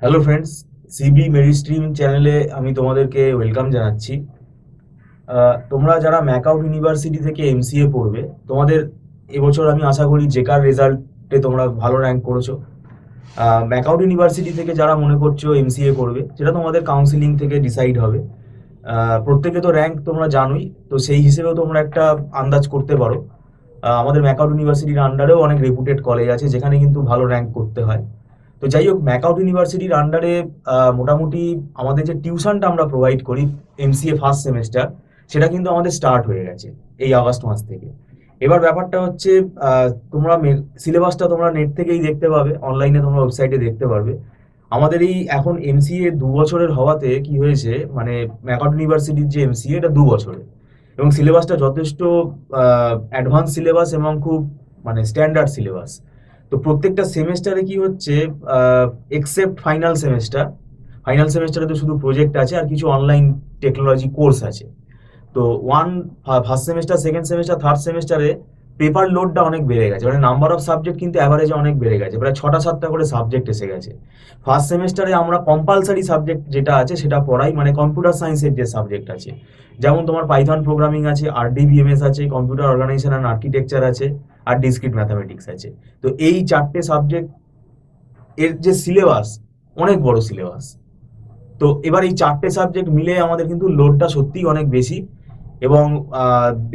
Hello friends, CB মেরিস্ট্রিম চ্যানেলে আমি তোমাদেরকে ওয়েলকাম জানাচ্ছি। তোমরা যারা ম্যাকআউট ইউনিভার্সিটি থেকে এমসিএ পড়বে, তোমাদের এবছর আমি আশা করি জেকার রেজাল্টে তোমরা ভালো র্যাঙ্ক করেছো। ম্যাকআউট ইউনিভার্সিটি থেকে যারা মনে করছো এমসিএ করবে, সেটা তোমাদের কাউন্সিলিং থেকে ডিসাইড হবে। প্রত্যেকে তো র্যাঙ্ক তোমরা জানোই, তো সেই হিসেবেও তোমরা একটা আন্দাজ করতে পারো। আমাদের ম্যাকআউট ইউনিভার্সিটির আন্ডারেও অনেক রেপুটেড কলেজ আছে যেখানে কিন্তু ভালো র্যাঙ্ক করতে হয়। তো যাই হোক, ম্যাকআউট ইউনিভার্সিটির আন্ডারে মোটামুটি আমাদের যে টিউশনটা আমরা প্রোভাইড করি এমসিএ ফার্স্ট সেমেস্টার, সেটা কিন্তু আমাদের স্টার্ট হয়ে গেছে এই আগস্ট মাস থেকে। এবার ব্যাপারটা হচ্ছে, তোমরা সিলেবাসটা তোমরা নেট থেকেই দেখতে পাবে, অনলাইনে তোমরা ওয়েবসাইটে দেখতে পারবে। আমাদের এই এখন এমসিএ 2 বছরের হওয়াতে কি হয়েছে, মানে ম্যাকআউট ইউনিভার্সিটির যে এমসিএ এটা 2 বছরের, এবং সিলেবাসটা যথেষ্ট অ্যাডভান্স সিলেবাস এবং খুব মানে স্ট্যান্ডার্ড সিলেবাস। তো প্রত্যেকটা সেমেস্টারে কি হচ্ছে, এক্সেপ্ট ফাইনাল সেমেস্টারে তো শুধু প্রজেক্ট আছে আর কিছু অনলাইন টেকনোলজি কোর্স আছে। তো first semester, second semester, third সেমেস্টারে পেপার লোডটা অনেক বেড়ে গেছে, মানে নাম্বার অফ সাবজেক্ট কিন্তু অ্যাভারেজে অনেক বেড়ে গেছে, প্রায় 6টা 7টা করে সাবজেক্ট এসে গেছে। ফার্স্ট সেমেস্টারে আমরা কম্পালসারি সাবজেক্ট যেটা আছে সেটা পড়াই, মানে কম্পিউটার সায়েন্সের যে সাবজেক্ট আছে, যেমন তোমার পাইথন প্রোগ্রামিং আছে, আরডিবিএমএস আছে, কম্পিউটার অর্গানাইজেশন অ্যান্ড আর্কিটেকচার আছে, আর ডিসক্রিট ম্যাথামেটিক্স আছে। তো এই 4টে সাবজেক্ট এর যে সিলেবাস, অনেক বড় সিলেবাস। তো এবার এই 4টে সাবজেক্ট মিলে আমাদের কিন্তু লোডটা সত্যিই অনেক বেশি। এবং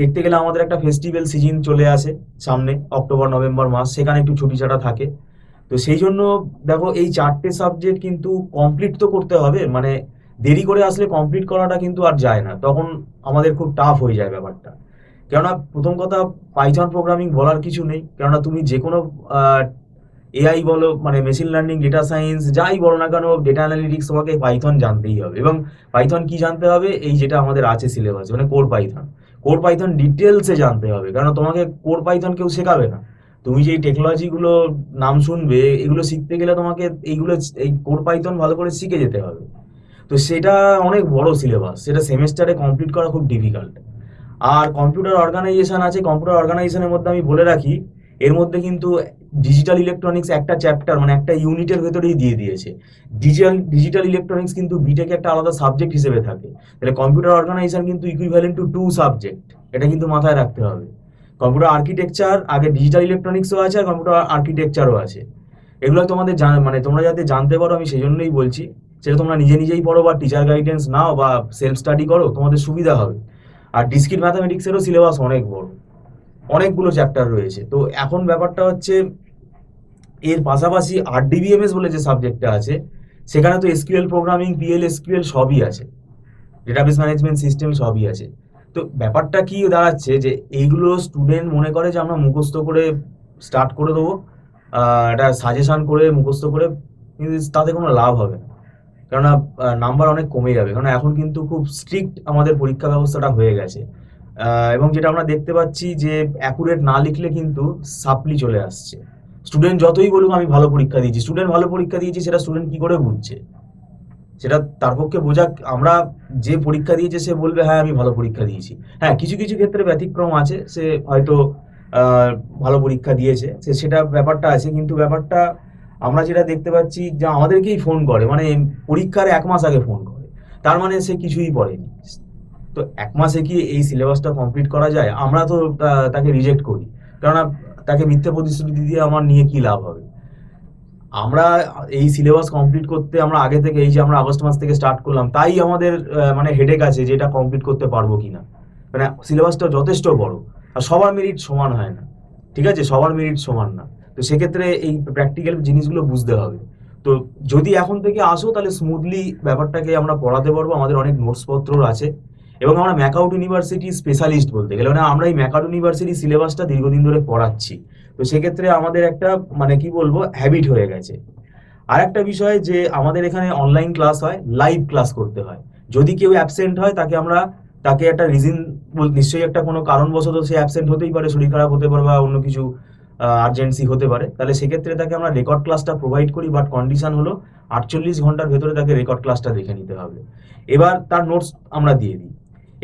দেখতে গেলে আমাদের একটা ফেস্টিভ্যাল সিজন চলে আসে সামনে, অক্টোবর নভেম্বর মাস, সেখানে একটু ছুটি ছাটা থাকে। তো সেই জন্য দেখো, এই 4টে সাবজেক্ট কিন্তু কমপ্লিট তো করতে হবে, মানে দেরি করে আসলে কমপ্লিট করাটা কিন্তু আর যায় না, তখন আমাদের খুব টাফ হয়ে যায় ব্যাপারটা। কেননা প্রথম কথা, পাইথন প্রোগ্রামিং বলার কিছু নেই, কেননা তুমি যে কোনো এআই বলো, মানে মেশিন লার্নিং, ডেটা সায়েন্স, যাই বলো না কেন, ডেটা অ্যানালিটিক্স, তোমাকে পাইথন জানতেই হবে। এবং পাইথন কি জানতে হবে, এই যেটা আমাদের আছে সিলেবাস, মানে কোর পাইথন ডিটেলসে জানতে হবে, কারণ তোমাকে কোর পাইথন কেউ শেখাবে না। তুমি যে টেকনোলজিগুলো নাম শুনবে, এগুলো শিখতে গেলে তোমাকে এই কোর পাইথন ভালো করে শিখে যেতে হবে। তো সেটা অনেক বড় সিলেবাস, সেটা সেমেস্টারে কমপ্লিট করা খুব ডিফিকাল্ট। আর কম্পিউটার অর্গানাইজেশন আছে, কম্পিউটার অর্গানাইজেশনের মধ্যে আমি বলে রাখি, এর মধ্যে কিন্তু ডিজিটাল ইলেকট্রনিক্স একটা চ্যাপ্টার, মানে একটা ইউনিটের ভেতরেই দিয়ে দিয়েছে। ডিজিটাল ইলেকট্রনিক্স কিন্তু বিটেকে একটা আলাদা সাবজেক্ট হিসেবে থাকে। তাহলে কম্পিউটার অর্গানাইজেশন কিন্তু ইকুইভ্যালেন্ট টু 2 সাবজেক্ট, এটা কিন্তু মাথায় রাখতে হবে। কম্পিউটার আর্কিটেকচার আগে, ডিজিটাল ইলেকট্রনিক্সও আছে আর কম্পিউটার আর্কিটেকচারও আছে। এগুলো তোমাদের মানে তোমরা যাতে জানতে পারো, আমি সেই জন্যই বলছি। সেটা তোমরা নিজে নিজেই পড়ো বা টিচার গাইডেন্স নাও বা সেলফ স্টাডি করো, তোমাদের সুবিধা হবে। আর ডিসক্রিট ম্যাথামেটিক্সেরও সিলেবাস অনেক বড়, অনেকগুলো চ্যাপ্টার রয়েছে। তো এখন ব্যাপারটা হচ্ছে, এর পাশাপাশি আরডিবিএমএস বলে যে সাবজেক্টটা আছে, সেখানে তো এসকিউএল প্রোগ্রামিং, পিএল এসকিউএল সবই আছে, ডেটাবেস ম্যানেজমেন্ট সিস্টেম সবই আছে। তো ব্যাপারটা কি দাঁড়াচ্ছে, যে এইগুলো স্টুডেন্ট মনে করে যে আমরা মুখস্থ করে স্টার্ট করে দেবো, একটা সাজেশন করে মুখস্থ করে, কিন্তু তাতে কোনো লাভ হবে না। কেননা নাম্বার অনেক কমে যাবে, কারণ এখন কিন্তু খুব স্ট্রিক্ট আমাদের পরীক্ষা ব্যবস্থাটা হয়ে গেছে। এবং যেটা আমরা দেখতে পাচ্ছি যে অ্যাকুরেট না লিখলে কিন্তু সাপ্লি চলে আসছে। স্টুডেন্ট যতই বলুক আমি ভালো পরীক্ষা দিয়েছি, স্টুডেন্ট ভালো পরীক্ষা দিয়েছি, সেটা স্টুডেন্ট কি করে বুঝছে? সেটা তার পক্ষে বোঝা, আমরা যে পরীক্ষা দিয়েছে সে বলবে হ্যাঁ আমি ভালো পরীক্ষা দিয়েছি। হ্যাঁ, কিছু কিছু ক্ষেত্রে ব্যতিক্রম আছে, সে হয়তো ভালো পরীক্ষা দিয়েছে, সেটা ব্যাপারটা আছে, কিন্তু ব্যাপারটা আমরা যেটা দেখতে পাচ্ছি, যে আমাদেরকেই ফোন করে, মানে পরীক্ষার 1 মাস আগে ফোন করে, তার মানে সে কিছুই পড়েনি। তো 1 মাসে কি এই সিলেবাসটা কমপ্লিট করা যায়? আমরা তো তাকে রিজেক্ট করি, কেননা তাকে মিথ্যে প্রতিশ্রুতি দিয়ে আমার নিয়ে কি লাভ হবে। আমরা এই সিলেবাস কমপ্লিট করতে, আমরা আগে থেকে, এই যে আমরা আগস্ট মাস থেকে স্টার্ট করলাম, তাই আমাদের মানে হেডেক আছে যে এটা কমপ্লিট করতে পারবো কিনা। মানে সিলেবাসটা যথেষ্ট বড়, আর সবার মেরিট সমান হয় না, ঠিক আছে, সবার মেরিট সমান না। তো সেক্ষেত্রে এই প্র্যাকটিক্যাল জিনিসগুলো বুঝতে হবে। তো যদি এখন থেকে আসো, তাহলে স্মুথলি ব্যাপারটাকে আমরা পড়াতে পারবো, আমাদের অনেক নোটসপত্র আছে। এবং আমরা ম্যাকআউট ইউনিভার্সিটি স্পেশালিস্ট বলতে গেলে, মানে আমরা এই ম্যাকআউট ইউনিভার্সিটি সিলেবাসটা দীর্ঘদিন ধরে পড়াচ্ছি। তো সেক্ষেত্রে আমাদের একটা, মানে কি বলবো, হ্যাবিট হয়ে গেছে। আর একটা বিষয়, যে আমাদের এখানে অনলাইন ক্লাস হয়, লাইভ ক্লাস করতে হয়। যদি কেউ অ্যাবসেন্ট হয়, তাকে একটা রিজন, নিশ্চয়ই একটা কোনো কারণবশত সে অ্যাবসেন্ট হতেই পারে, শরীর খারাপ হতে পারে বা অন্য কিছু আর্জেন্সি হতে পারে, তাহলে সেক্ষেত্রে তাকে আমরা রেকর্ড ক্লাসটা প্রোভাইড করি, বাট কন্ডিশন হলো 48 ঘন্টার ভেতরে তাকে রেকর্ড ক্লাসটা দেখে নিতে হবে। এবার তার নোটস আমরা দিয়ে দিই।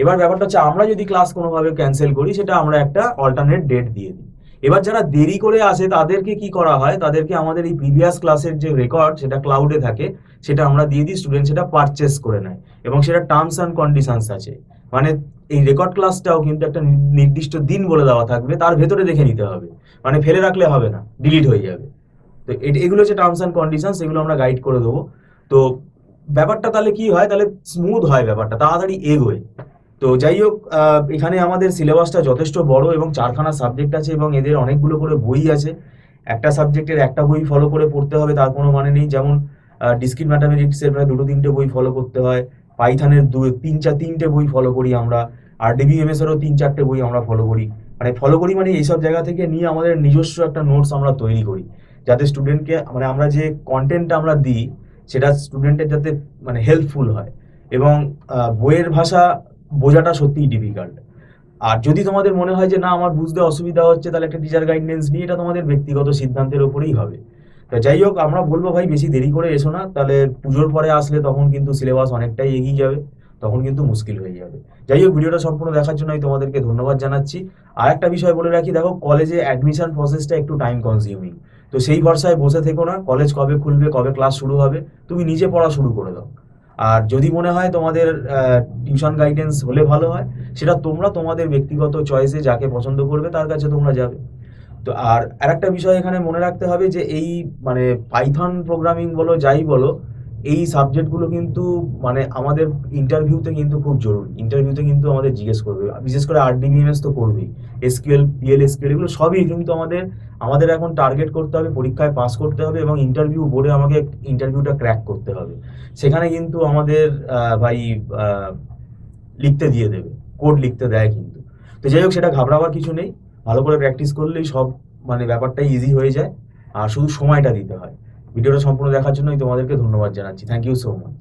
এবার ব্যাপারটা হচ্ছে, আমরা যদি ক্লাস কোনোভাবে ক্যান্সেল করি, সেটা আমরা একটা অল্টারনেট ডেট দিয়ে দিই। এবার যারা দেরি করে আসে তাদেরকে কি করা হয়, তাদেরকে আমাদের এই প্রিভিয়াস ক্লাসের যে রেকর্ড সেটা ক্লাউডে থাকে, সেটা আমরা দিয়ে দিই, স্টুডেন্ট সেটা পারচেস করে নেয় এবং সেটা টার্মস অ্যান্ড কন্ডিশনস আছে। মানে এই রেকর্ড ক্লাসটাও কিন্তু একটা নির্দিষ্ট দিন বলে দেওয়া থাকবে, তার ভেতরে দেখে নিতে হবে, মানে ফেলে রাখলে হবে না, ডিলিট হয়ে যাবে। তো এগুলো হচ্ছে টার্মস অ্যান্ড কন্ডিশনস, এগুলো আমরা গাইড করে দেবো। তো ব্যাপারটা তাহলে কি হয়, তাহলে স্মুথ হয়, ব্যাপারটা তাড়াতাড়ি এগোয়। তো যাই হোক, এখানে আমাদের সিলেবাসটা যথেষ্ট বড় এবং 4খানা সাবজেক্ট আছে এবং এদের অনেকগুলো করে বই আছে। একটা সাবজেক্টের একটা বই ফলো করে পড়তে হবে তার কোনো মানে নেই। যেমন ডিসক্রিট ম্যাথামেটিক্সের প্রায় 2-3টে বই ফলো করতে হয়, পাইথনের 3টে বই ফলো করি আমরা, আর ডিবিএমএস এরও 3-4টে বই আমরা ফলো করি। মানে ফলো করি মানে এইসব জায়গা থেকে নিয়ে আমাদের নিজস্ব একটা নোটস আমরা তৈরি করি, যাতে স্টুডেন্টকে, মানে আমরা যে কন্টেন্টটা আমরা দিই সেটা স্টুডেন্টের যাতে মানে হেল্পফুল হয়। এবং বইয়ের ভাষা বোঝাটা সত্যিই ডিফিকাল্ট। আর যদি তোমাদের মনে হয় যে না আমার বুঝতে অসুবিধা হচ্ছে, তাহলে একটা টিচার গাইডেন্স নিয়ে, এটা তোমাদের ব্যক্তিগত সিদ্ধান্তের উপরেই হবে। তা যাই হোক, আমরা বলবো ভাই বেশি দেরি করে এসো না, তাহলে পুজোর পরে আসলে তখন কিন্তু সিলেবাস অনেকটাই এগিয়ে যাবে, তখন কিন্তু মুশকিল হয়ে যাবে। যাই হোক, ভিডিওটা সম্পূর্ণ দেখার জন্য আমি তোমাদেরকে ধন্যবাদ জানাচ্ছি। আর একটা বিষয় বলে রাখি, দেখো কলেজে অ্যাডমিশন প্রসেসটা একটু টাইম কনজিউমিং, তো সেই ভরসায় বসে থেকো না, কলেজ কবে খুলবে, কবে ক্লাস শুরু হবে, তুমি নিজে পড়া শুরু করে দাও। আর যদি মনে হয় তোমাদের টিউশন গাইডেন্স হলে ভালো হয়, সেটা তোমরা তোমাদের ব্যক্তিগত চয়েসে যাকে পছন্দ করবে তার কাছে তোমরা যাবে। তো আর আরেকটা বিষয় এখানে মনে রাখতে হবে যে এই মানে পাইথন প্রোগ্রামিং বলো যাই বলো, এই সাবজেক্টগুলো কিন্তু মানে আমাদের ইন্টারভিউতে কিন্তু খুব জরুরি। ইন্টারভিউতে কিন্তু আমাদের জিজ্ঞেস করবে, বিশেষ করে আরডিবিএমএস তো করবেই, এসকিউএল, পিএল এসকিউএল, এগুলো সবই কিন্তু আমাদের আমাদের এখন টার্গেট করতে হবে, পরীক্ষায় পাস করতে হবে এবং ইন্টারভিউ বোর্ডে আমাকে ইন্টারভিউটা ক্র্যাক করতে হবে। সেখানে কিন্তু আমাদের ভাই আহ, লিখতে দিয়ে দেবে, কোড লিখতে দেয় কিন্তু। তো যাই হোক, সেটা ঘাবড়াবার কিছু নেই, ভালো করে প্র্যাকটিস করলেই সব মানে ব্যাপারটাই ইজি হয়ে যায়, আর শুধু সময়টা দিতে হয়। ভিডিওটা সম্পূর্ণ দেখার জন্য আমি তোমাদেরকে ধন্যবাদ জানাচ্ছি। Thank you so much.